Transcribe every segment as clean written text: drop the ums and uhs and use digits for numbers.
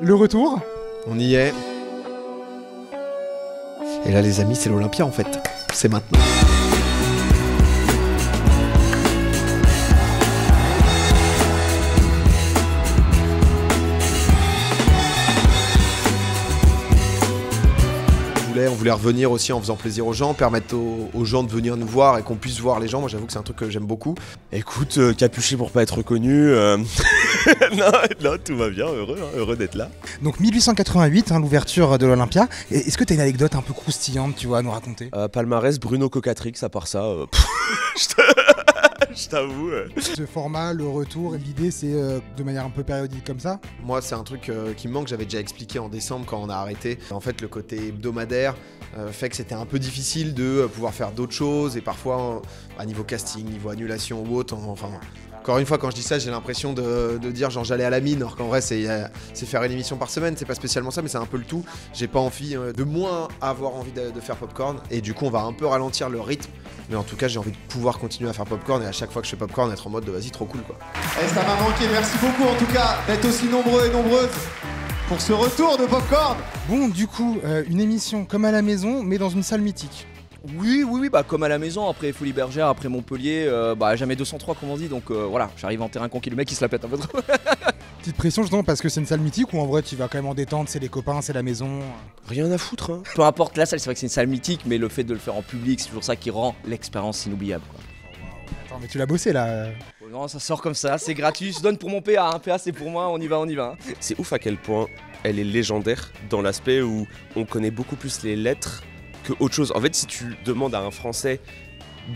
Le retour. On y est. Et là les amis, c'est l'Olympia en fait. C'est maintenant. On voulait revenir aussi en faisant plaisir aux gens, permettre aux gens de venir nous voir et qu'on puisse voir les gens. Moi j'avoue que c'est un truc que j'aime beaucoup. Écoute, capuché pour pas être reconnu. Non, tout va bien, heureux d'être là. Donc 1888, l'ouverture de l'Olympia. Est-ce que tu as une anecdote un peu croustillante, tu vois, à nous raconter? Palmarès, Bruno Cocatrix, à part ça, je t'avoue. Ce format, le retour, l'idée c'est de manière un peu périodique comme ça. Moi c'est un truc qui me manque, j'avais déjà expliqué en décembre quand on a arrêté. En fait le côté hebdomadaire fait que c'était un peu difficile de pouvoir faire d'autres choses et parfois à niveau casting, niveau annulation ou autre, enfin... Encore une fois, quand je dis ça, j'ai l'impression de dire genre j'allais à la mine, alors qu'en vrai c'est faire une émission par semaine, c'est pas spécialement ça, mais c'est un peu le tout. J'ai pas envie de moins avoir envie de faire Popcorn, et du coup on va un peu ralentir le rythme, mais en tout cas j'ai envie de pouvoir continuer à faire Popcorn, et à chaque fois que je fais Popcorn, être en mode de vas-y, trop cool quoi. Et ça m'a manqué, merci beaucoup en tout cas d'être aussi nombreux et nombreuses pour ce retour de Popcorn. Bon, du coup, une émission comme à la maison, mais dans une salle mythique. Oui, bah comme à la maison, après Folies Bergère, après Montpellier, jamais 203 comme on dit, donc voilà, j'arrive en terrain conquis, le mec il se la pète un peu trop. Petite pression justement parce que c'est une salle mythique ou en vrai tu vas quand même en détente, c'est les copains, c'est la maison. Rien à foutre, hein. Peu importe la salle, c'est vrai que c'est une salle mythique, mais le fait de le faire en public, c'est toujours ça qui rend l'expérience inoubliable, quoi. Attends, mais tu l'as bossé là. Non, ça sort comme ça, c'est gratuit, je donne pour mon PA, PA c'est pour moi, on y va. C'est ouf à quel point elle est légendaire dans l'aspect où on connaît beaucoup plus les lettres que autre chose. En fait, si tu demandes à un Français,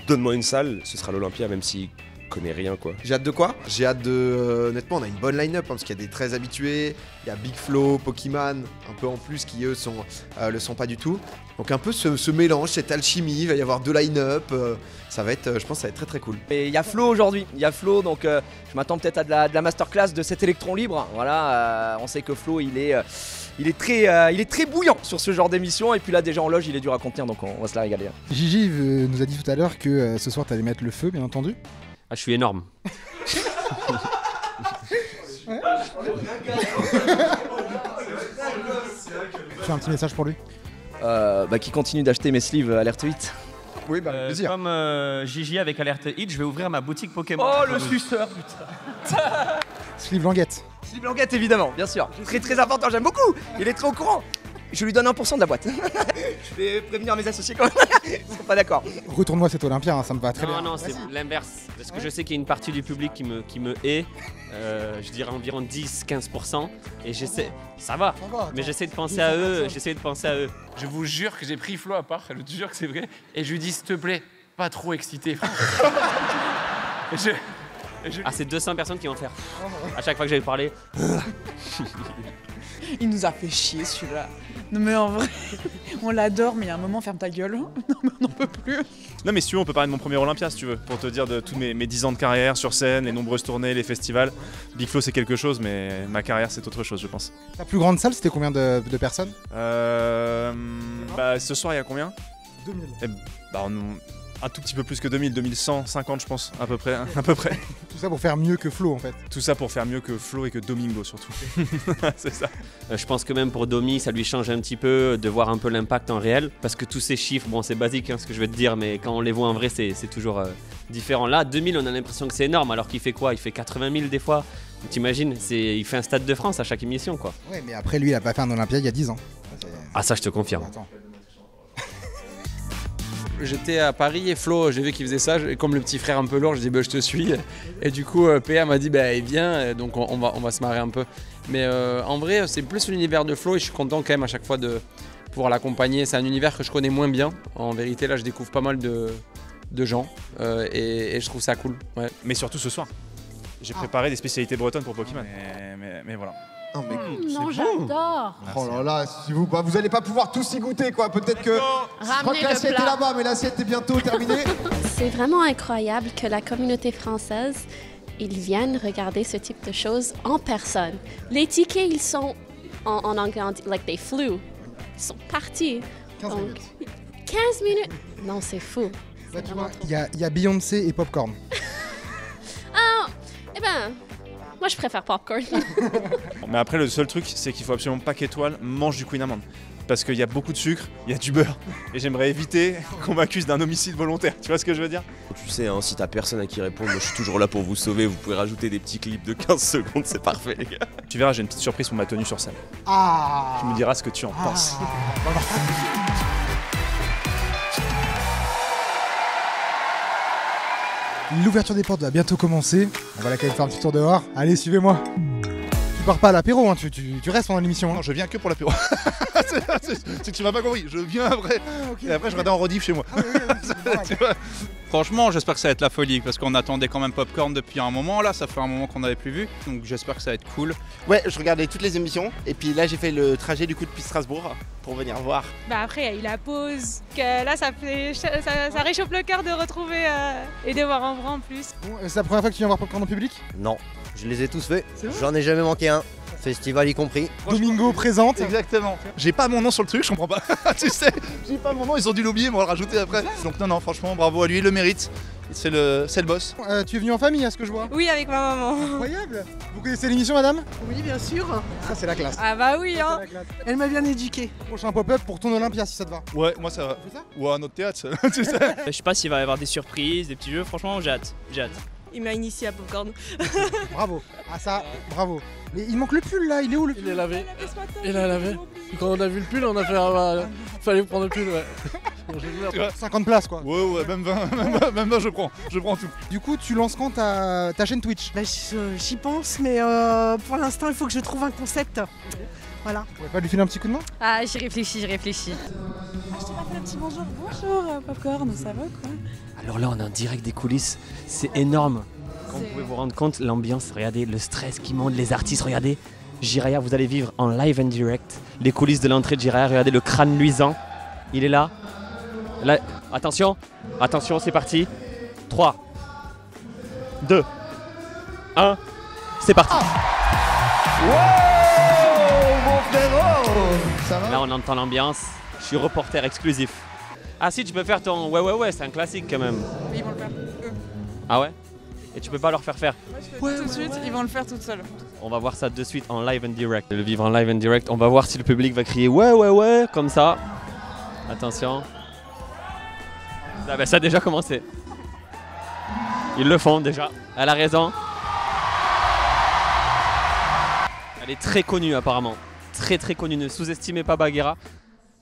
donne-moi une salle, ce sera l'Olympia, même s'il connaît rien, quoi. J'ai hâte de quoi? J'ai hâte de... honnêtement, on a une bonne line-up, parce qu'il y a des très habitués, il y a Big Flo, Pokémon, un peu en plus, qui eux le sont pas du tout. Donc un peu ce mélange, cette alchimie, il va y avoir deux line-up, ça va être, je pense que ça va être très très cool. Et il y a Flo aujourd'hui, donc je m'attends peut-être à de la masterclass de cet électron libre. Voilà, on sait que Flo il est très bouillant sur ce genre d'émission, et puis là déjà en loge il est dur à contenir, donc on va se la régaler. Gigi nous a dit tout à l'heure que ce soir tu allais mettre le feu, bien entendu. Ah, je suis énorme. Fais un petit message pour lui. Qui continue d'acheter mes sleeves Alerte 8. Oui, plaisir. Comme Gigi avec Alerte Hit, je vais ouvrir ma boutique Pokémon. Oh le suceur, putain. Sleeve Languette. Sleeve Languette évidemment, bien sûr. Très très important, j'aime beaucoup. Il est très au courant. Je lui donne 1% de la boîte. Je vais prévenir mes associés quand même. Ils sont pas d'accord. Retourne-moi cet Olympia, ça me va très bien. Non, c'est l'inverse. Parce que je sais qu'il y a une partie du public qui me hait. Je dirais environ 10-15%. Et j'essaie. Ça va. Mais j'essaie de penser à eux. Je vous jure que j'ai pris Flo à part, je te jure que c'est vrai. Et je lui dis, s'il te plaît, pas trop excité, frère. c'est 200 personnes qui vont faire. À chaque fois que j'avais parlé. Il nous a fait chier celui-là. Non mais en vrai, on l'adore, mais il y a un moment, ferme ta gueule. Non mais on n'en peut plus. Non mais si tu veux, on peut parler de mon premier Olympia si tu veux, pour te dire de tous mes 10 ans de carrière sur scène, les nombreuses tournées, les festivals. Big Flo c'est quelque chose, mais ma carrière c'est autre chose je pense. Ta plus grande salle c'était combien de personnes? Ce soir il y a combien? 2000. Un tout petit peu plus que 2000, 2150 je pense, à peu près. Tout ça pour faire mieux que Flo en fait. Tout ça pour faire mieux que Flo et que Domingo surtout. C'est ça. Je pense que même pour Domi, ça lui change un petit peu de voir un peu l'impact en réel. Parce que tous ces chiffres, bon c'est basique ce que je vais te dire, mais quand on les voit en vrai c'est toujours différent. Là, 2000 on a l'impression que c'est énorme, alors qu'il fait quoi? Il fait 80 000 des fois. T'imagines, il fait un Stade de France à chaque émission quoi. Ouais mais après lui il a pas fait un Olympia il y a 10 ans. Ça je te confirme. Attends. J'étais à Paris et Flo, j'ai vu qu'il faisait ça, et comme le petit frère un peu lourd, je dis je te suis. Et du coup, PA m'a dit viens, donc on va se marrer un peu. Mais en vrai, c'est plus l'univers de Flo et je suis content quand même à chaque fois de pouvoir l'accompagner. C'est un univers que je connais moins bien. En vérité, là, je découvre pas mal de gens et je trouve ça cool. Ouais. Mais surtout ce soir, j'ai préparé des spécialités bretonnes pour Pokémon. Mais voilà. Non, mais non, j'adore. Oh là là, si vous allez pas pouvoir tous y goûter quoi. Peut-être que je crois que l'assiette est là-bas, mais l'assiette est bientôt terminée. C'est vraiment incroyable que la communauté française, ils viennent regarder ce type de choses en personne. Les tickets, ils sont en anglais, like they flew. Ils sont partis. 15 minutes. 15 minutes? Non, c'est fou. Là, tu vois, il y a Beyoncé et Popcorn. Eh ben, Moi, je préfère popcorn. Mais après, le seul truc, c'est qu'il faut absolument pas qu'Étoile mange du Queen Amand. Parce qu'il y a beaucoup de sucre, il y a du beurre. Et j'aimerais éviter qu'on m'accuse d'un homicide volontaire. Tu vois ce que je veux dire? Tu sais, hein, si t'as personne à qui répondre, moi je suis toujours là pour vous sauver. Vous pouvez rajouter des petits clips de 15 secondes, c'est parfait, les gars. Tu verras, j'ai une petite surprise pour ma tenue sur scène. Ah. Tu me diras ce que tu en penses. L'ouverture des portes va bientôt commencer. On va la quand même faire un petit tour dehors. Allez, suivez-moi. Tu pars pas à l'apéro, hein, tu restes pendant l'émission. Hein. Non, je viens que pour l'apéro. c'est que tu m'as pas compris. Je viens après. Okay, et après, je regarde en rediff chez moi. Ah, oui, franchement, j'espère que ça va être la folie parce qu'on attendait quand même Popcorn depuis un moment. Là, ça fait un moment qu'on n'avait plus vu. Donc, j'espère que ça va être cool. Ouais, je regardais toutes les émissions. Et puis là, j'ai fait le trajet du coup depuis Strasbourg pour venir voir. Bah après, il y a eu la pause. Que là, ça réchauffe le cœur de retrouver et de voir en vrai en plus. Bon, c'est la première fois que tu viens voir Popcorn en public? Non, je les ai tous faits. J'en ai jamais manqué un. Festival y compris. Domingo présente. Exactement. J'ai pas mon nom sur le truc, je comprends pas. Tu sais, j'ai pas mon nom, ils ont dû l'oublier, mais on va le rajouter après. Donc non, franchement, bravo à lui, il le mérite. C'est le boss. Tu es venu en famille, à ce que je vois? Oui, avec ma maman. Incroyable. Vous connaissez l'émission, madame? Oui, bien sûr. Ça, c'est la classe. Ah bah oui, hein. Elle m'a bien éduqué. Prochain pop-up pour ton Olympia, si ça te va. Ouais, moi ça va. Ouais, un autre théâtre, tu sais. Je sais pas s'il va y avoir des surprises, des petits jeux, franchement, j'ai hâte. Il m'a initié à Popcorn. Bravo. Ah ça, bravo. Mais il manque le pull là, il est où le pull? Il est lavé. Il est lavé. Quand on a vu le pull, on a fait fallait prendre le pull, ouais. 50 places quoi. Ouais, même 20, je prends tout. Du coup, tu lances quand ta chaîne Twitch? Bah, j'y pense, mais pour l'instant, il faut que je trouve un concept. Voilà. Tu pourrais pas lui filer un petit coup de main? Ah, j'y réfléchis. Je t'ai pas fait un petit bonjour. Bonjour, Popcorn, ça va quoi? Alors là, on est en direct des coulisses, c'est énorme. Quand vous pouvez vous rendre compte, l'ambiance, regardez, le stress qui monte, les artistes, regardez. Jiraya, vous allez vivre en live and direct les coulisses de l'entrée de Jiraya, regardez le crâne luisant, il est là. Là, attention, c'est parti. 3, 2, 1, c'est parti. Là, on entend l'ambiance, je suis reporter exclusif. Ah si, tu peux faire ton ouais, c'est un classique quand même. Mais ils vont le faire. Ah ouais? Et tu peux pas leur faire faire? Moi je fais tout de suite, ils vont le faire toute seule. On va voir ça de suite en live and direct. Le vivre en live and direct, on va voir si le public va crier ouais, comme ça. Attention. Ah ben ça a déjà commencé. Ils le font déjà. Elle a raison. Elle est très connue apparemment. Très connue. Ne sous-estimez pas Bagheera.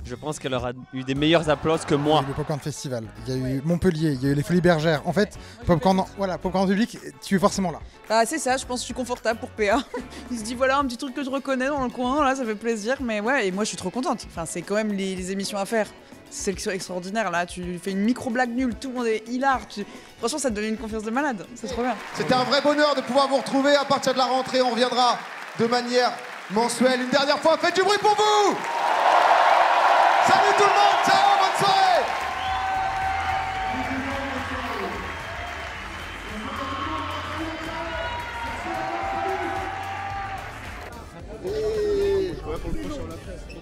Je pense qu'elle aura eu des meilleurs applaudissements que moi. Il y a eu le Popcorn Festival, il y a eu Montpellier, il y a eu les Folies Bergères. En fait, Popcorn en public, tu es forcément là. Bah c'est ça, je pense que je suis confortable pour PA. Il se dit voilà un petit truc que je reconnais dans le coin, là ça fait plaisir. Mais ouais, et moi je suis trop contente. Enfin c'est quand même les émissions à faire. C'est extraordinaire là, tu fais une micro-blague nulle, tout le monde est hilar. Franchement ça te donne une confiance de malade, c'est trop bien. C'était un vrai bonheur de pouvoir vous retrouver à partir de la rentrée. On reviendra de manière mensuelle. Une dernière fois, faites du bruit pour vous! Salut tout le monde, ciao, bonne soirée!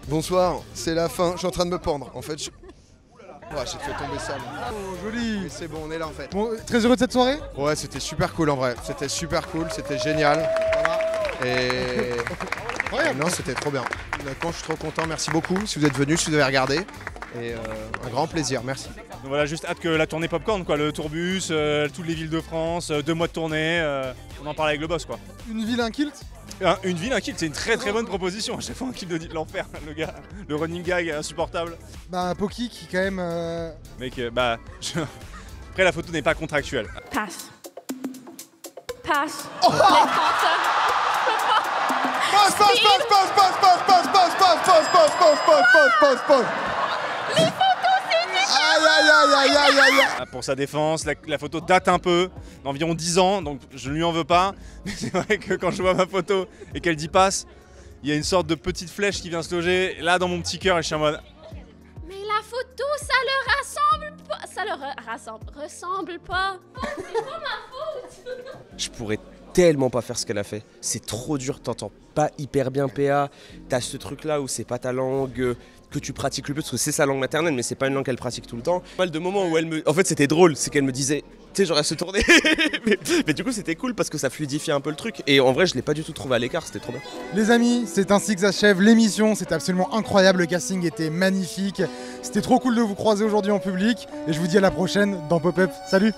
Bonsoir, c'est la fin, je suis en train de me pendre. En fait, j'ai fait tomber ça. Oh, joli. Mais c'est bon, on est là en fait. Bon, très heureux de cette soirée? Ouais, c'était super cool en vrai. C'était super cool, c'était génial. Et non, c'était trop bien. Honnêtement, je suis trop content. Merci beaucoup si vous êtes venus, si vous avez regardé. Et un grand plaisir, merci. Donc voilà, juste hâte que la tournée Popcorn, quoi, le tourbus, toutes les villes de France, 2 mois de tournée, on en parle avec le boss quoi. Une ville, un kilt? Une ville, un kilt, c'est une très bonne proposition. À chaque fois un kilt de l'enfer, le gars, le running gag insupportable. Bah Poki qui quand même... Mec, après la photo n'est pas contractuelle. Passe. Oh Passe. Les photos, c'est Aïe. Pour sa défense, la photo date un peu, d'environ 10 ans, donc je ne lui en veux pas. Mais c'est vrai que quand je vois ma photo et qu'elle dit passe, il y a une sorte de petite flèche qui vient se loger là dans mon petit cœur et je suis en mode... Mais la photo, ça leur rassemble pas. Ça leur ressemble pas. Oh, c'est pas ma faute. Je pourrais tellement pas faire ce qu'elle a fait. C'est trop dur, t'entends pas hyper bien PA. T'as ce truc là où c'est pas ta langue que tu pratiques le plus, parce que c'est sa langue maternelle, mais c'est pas une langue qu'elle pratique tout le temps. Pas mal de moments où elle me... En fait, c'était drôle, c'est qu'elle me disait sais, genre elle se tournait. mais du coup, c'était cool parce que ça fluidifiait un peu le truc. Et en vrai, je l'ai pas du tout trouvé à l'écart, c'était trop bien. Les amis, c'est ainsi que s'achève l'émission. C'était absolument incroyable. Le casting était magnifique. C'était trop cool de vous croiser aujourd'hui en public. Et je vous dis à la prochaine dans Pop-Up. Salut!